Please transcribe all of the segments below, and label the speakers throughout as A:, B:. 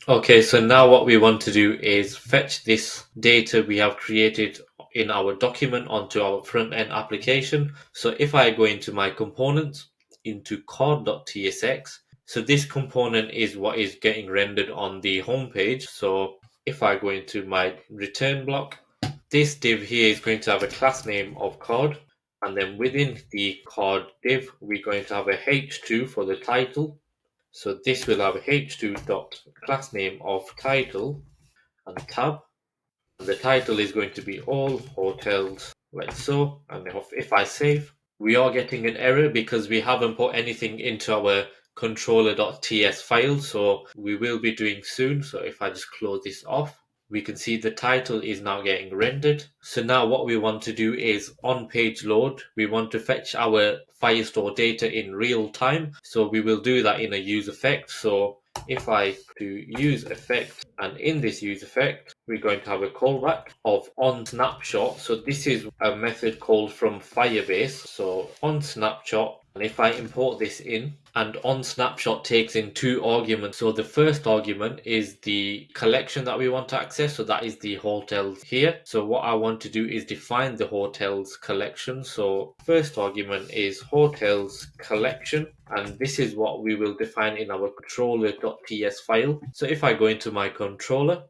A: Okay, so now what we want to do is fetch this data we have created in our document onto our front end application. So if I go into my components, into card.tsx, so this component is what is getting rendered on the home page. So if I go into my return block, this div here is going to have a class name of card. And then within the card div, we're going to have a h2 for the title. So this will have h2 dot class name of title and tab. And the title is going to be all hotels, like so. And if I save, we are getting an error because we haven't put anything into our controller.ts file. So we will be doing soon. So if I just close this off, we can see the title is now getting rendered. So now what we want to do is on page load, we want to fetch our Firestore data in real time. So we will do that in a use effect. So if I do use effect, and in this use effect, we're going to have a callback of on snapshot. So this is a method called from Firebase. So on snapshot, and if I import this in, and on snapshot takes in two arguments. So the first argument is the collection that we want to access. So that is the hotels here. So what I want to do is define the hotels collection. So first argument is hotels collection. And this is what we will define in our controller.ts file. So if I go into my controller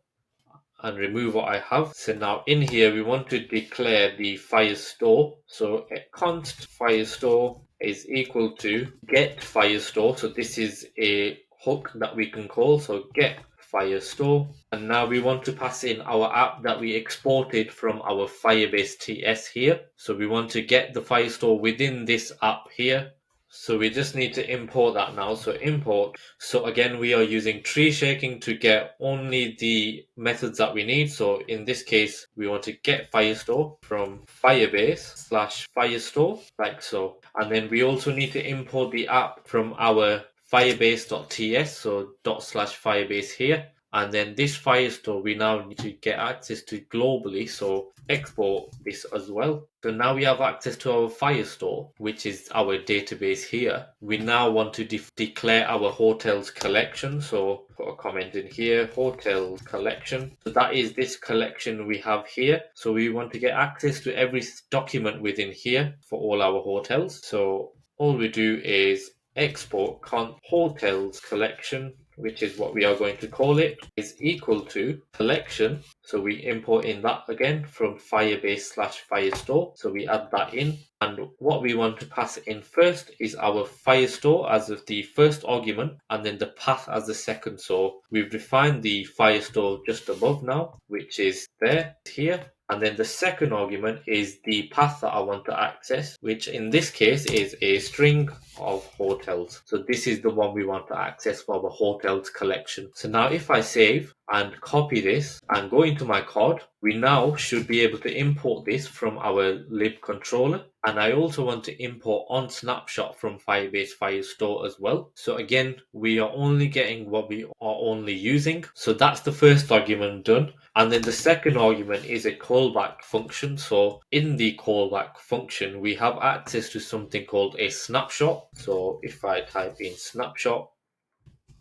A: and remove what I have. So now in here, we want to declare the Firestore. So a const Firestore is equal to get Firestore. So this is a hook that we can call. So get Firestore. And now we want to pass in our app that we exported from our Firebase TS here. So we want to get the Firestore within this app here. So we just need to import that now. So import. So again, we are using tree shaking to get only the methods that we need. So in this case, we want to get Firestore from Firebase / Firestore, like so. And then we also need to import the app from our firebase.ts, so /Firebase here. And then this Firestore, we now need to get access to globally. So export this as well. So now we have access to our Firestore, which is our database here. We now want to declare our hotels collection. So put a comment in here, hotels collection. So that is this collection we have here. So we want to get access to every document within here for all our hotels. So all we do is export hotels collection, which is what we are going to call it, is equal to collection. So we import in that again from Firebase / Firestore. So we add that in. And what we want to pass in first is our Firestore as of the first argument, and then the path as the second. So we've defined the Firestore just above now, which is there, here. And then the second argument is the path that I want to access, which in this case is a string of hotels. So this is the one we want to access for the hotels collection. So now if I save and copy this and go into my card, we now should be able to import this from our lib controller. And I also want to import on snapshot from Firebase Firestore as well. So again, we are only getting what we are only using. So that's the first argument done. And then the second argument is a callback function. So in the callback function, we have access to something called a snapshot. So if I type in snapshot,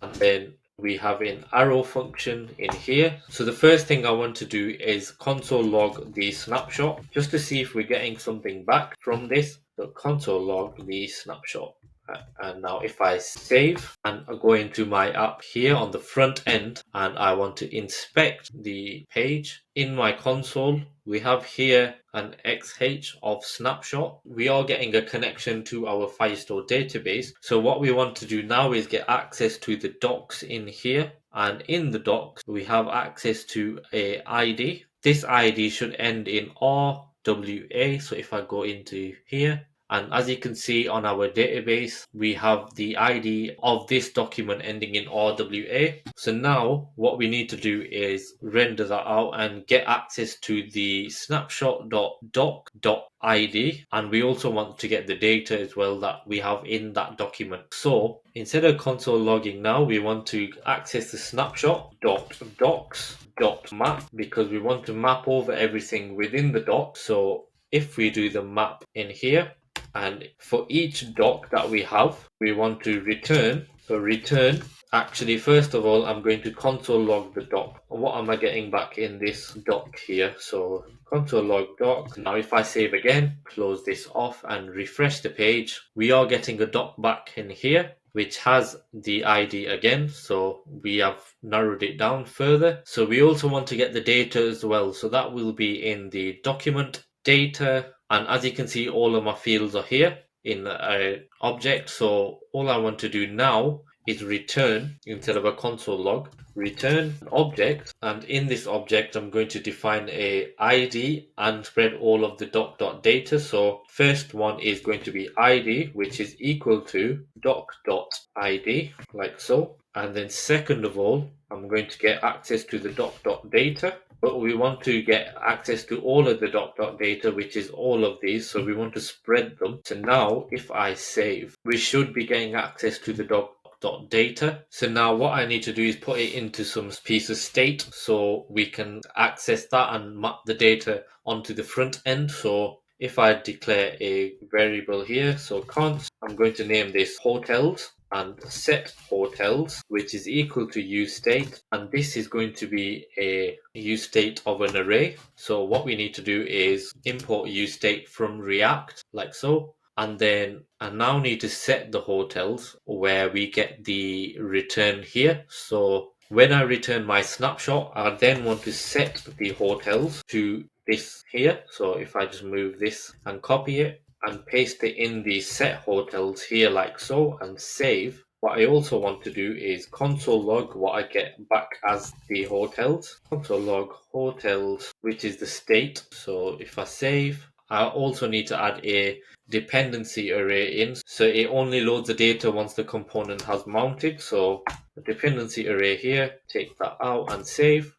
A: and then we have an arrow function in here. So the first thing I want to do is console log the snapshot just to see if we're getting something back from this. So console log the snapshot. And now if I save and I go into my app here on the front end and I want to inspect the page in my console, we have here an XH of snapshot. We are getting a connection to our Firestore database. So what we want to do now is get access to the docs in here. And in the docs, we have access to a ID. This ID should end in RWA. So if I go into here, and as you can see on our database, we have the ID of this document ending in RWA. So now what we need to do is render that out and get access to the snapshot.doc.id. And we also want to get the data as well that we have in that document. So instead of console logging now, we want to access the snapshot.docs.map because we want to map over everything within the doc. So if we do the map in here, and for each doc that we have, we want to return. So return Actually, first of all, I'm going to console log the doc. What am I getting back in this doc here? So console log doc. Now if I save again, close this off and refresh the page, we are getting a doc back in here, which has the ID again. So we have narrowed it down further. So we also want to get the data as well. So that will be in the document data. And as you can see, all of my fields are here in an object. So all I want to do now is return, instead of a console log, return an object, and in this object I'm going to define a ID and spread all of the doc.data. So first one is going to be ID, which is equal to doc.id, like so. And then second of all, I'm going to get access to the doc.data, but we want to get access to all of the doc.data, which is all of these, so we want to spread them. So now if I save, we should be getting access to the doc.data. So now what I need to do is put it into some piece of state so we can access that and map the data onto the front end. So if I declare a variable here, so const, I'm going to name this hotels and set hotels, which is equal to useState, and this is going to be a useState of an array. So what we need to do is import useState from React, like so. And then I now need to set the hotels where we get the return here. So when I return my snapshot, I then want to set the hotels to this here. So if I just move this and copy it and paste it in the set hotels here, like so, and save. What I also want to do is console log what I get back as the hotels. Console log hotels, which is the state. So if I save, I also need to add a dependency array in, so it only loads the data once the component has mounted. So the dependency array here, take that out and save.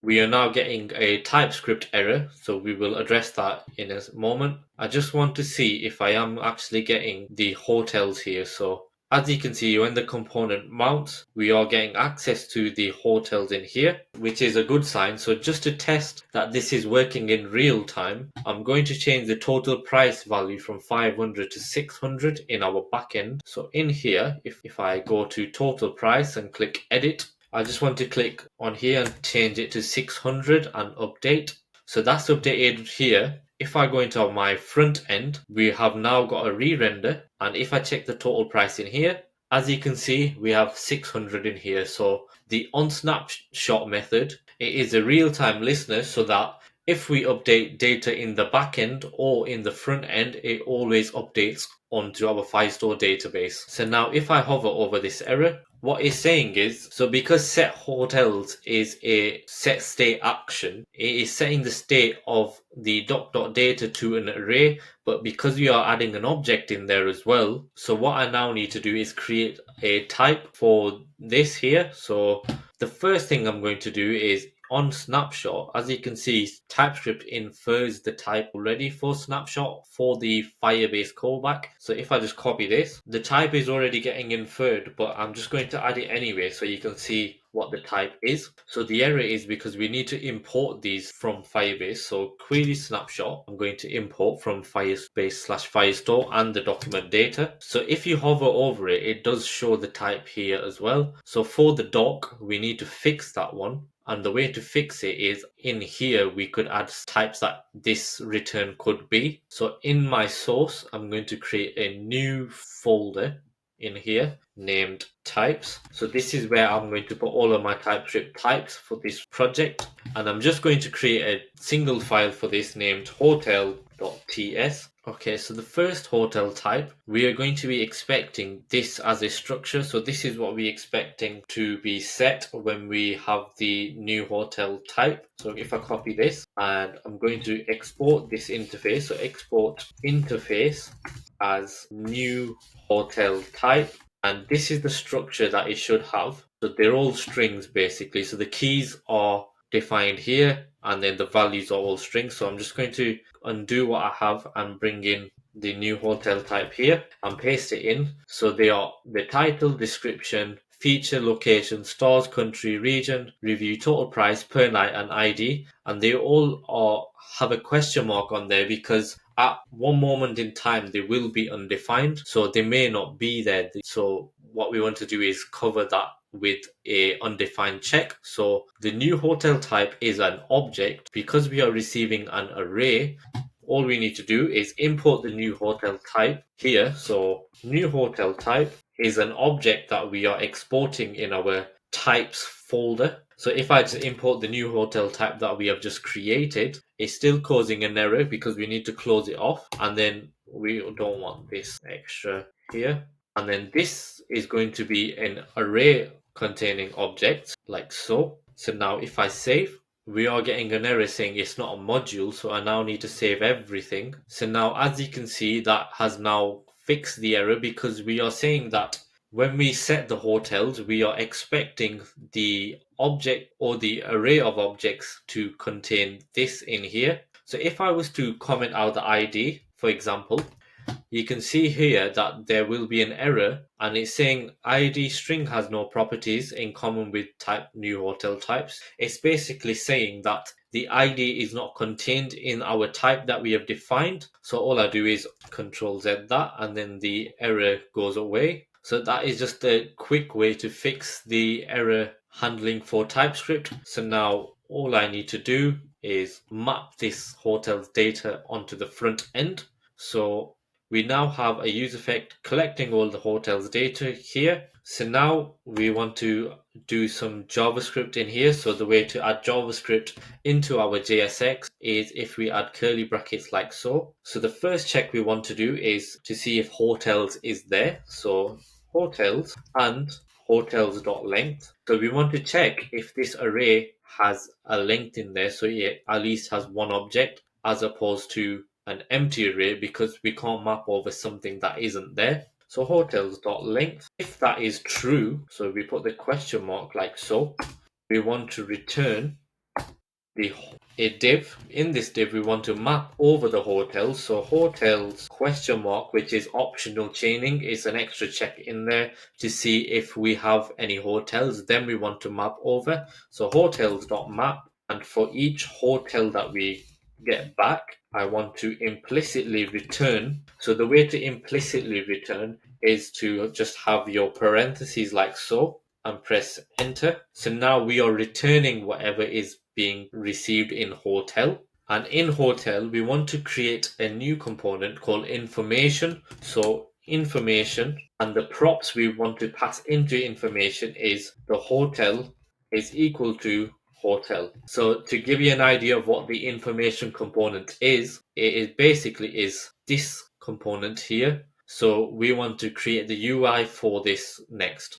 A: We are now getting a TypeScript error, so we will address that in a moment. I just want to see if I am actually getting the hotels here. So as you can see, when the component mounts, we are getting access to the hotels in here, which is a good sign. So just to test that this is working in real time, I'm going to change the total price value from 500 to 600 in our backend. So in here, if I go to total price and click edit, I just want to click on here and change it to 600 and update. So that's updated here. If I go into my front end, we have now got a re-render. And if I check the total price in here, as you can see, we have 600 in here. So the onSnapshot method, it is a real-time listener, so that if we update data in the back end or in the front end, it always updates onto our Firestore database. So now if I hover over this error, what it's saying is, so because set hotels is a set state action, it is setting the state of the doc.data to an array, but because we are adding an object in there as well, so what I now need to do is create a type for this here. So the first thing I'm going to do is on snapshot, as you can see, TypeScript infers the type already for snapshot for the Firebase callback. So if I just copy this, the type is already getting inferred, but I'm just going to add it anyway so you can see what the type is. So the error is because we need to import these from Firebase. So query snapshot, I'm going to import from Firebase/Firestore and the document data. So if you hover over it, it does show the type here as well. So for the doc, we need to fix that one. And the way to fix it is in here, we could add types that this return could be. So in my source, I'm going to create a new folder in here named types. So this is where I'm going to put all of my TypeScript types for this project. And I'm just going to create a single file for this named hotel.ts. Okay, so the first hotel type, we are going to be expecting this as a structure. So this is what we're expecting to be set when we have the new hotel type. So if I copy this and I'm going to export this interface, so export interface as new hotel type. And this is the structure that it should have. So they're all strings basically. So the keys are defined here and then the values are all strings. So I'm just going to undo what I have and bring in the new hotel type here and paste it in. So they are the title, description, feature, location, stars, country, region, review, total price, per night, and ID. And they all have a question mark on there because at one moment in time they will be undefined, so they may not be there. So what we want to do is cover that with a undefined check. So the new hotel type is an object. Because we are receiving an array, all we need to do is import the new hotel type here. So new hotel type is an object that we are exporting in our types folder. So if I just import the new hotel type that we have just created, it's still causing an error because we need to close it off, and then we don't want this extra here. And then this is going to be an array containing objects like so. So now if I save, we are getting an error saying it's not a module, so I now need to save everything. So now as you can see, that has now fixed the error because we are saying that when we set the hotels, we are expecting the object or the array of objects to contain this in here. So if I was to comment out the ID, for example, you can see here that there will be an error and it's saying ID string has no properties in common with type new hotel types. It's basically saying that the ID is not contained in our type that we have defined. So all I do is Control Z that and then the error goes away. So that is just a quick way to fix the error handling for TypeScript. So now all I need to do is map this hotel's data onto the front end. So we now have a use effect collecting all the hotel's data here. So now we want to do some JavaScript in here. So the way to add JavaScript into our JSX is if we add curly brackets like so. So the first check we want to do is to see if hotels is there. So hotels and hotels.length. So we want to check if this array has a length in there, so it at least has one object as opposed to an empty array because we can't map over something that isn't there. So hotels.length, if that is true, so we put the question mark like so, we want to return a div. In this div, we want to map over the hotels. So hotels question mark, which is optional chaining, is an extra check in there to see if we have any hotels. Then we want to map over. So hotels.map, and for each hotel that we get back, I want to implicitly return. So the way to implicitly return is to just have your parentheses like so and press enter. So now we are returning whatever is being received in hotel. And in hotel, we want to create a new component called information. So information, and the props we want to pass into information is the hotel is equal to hotel. So to give you an idea of what the information component is, it basically is this component here. So we want to create the UI for this next.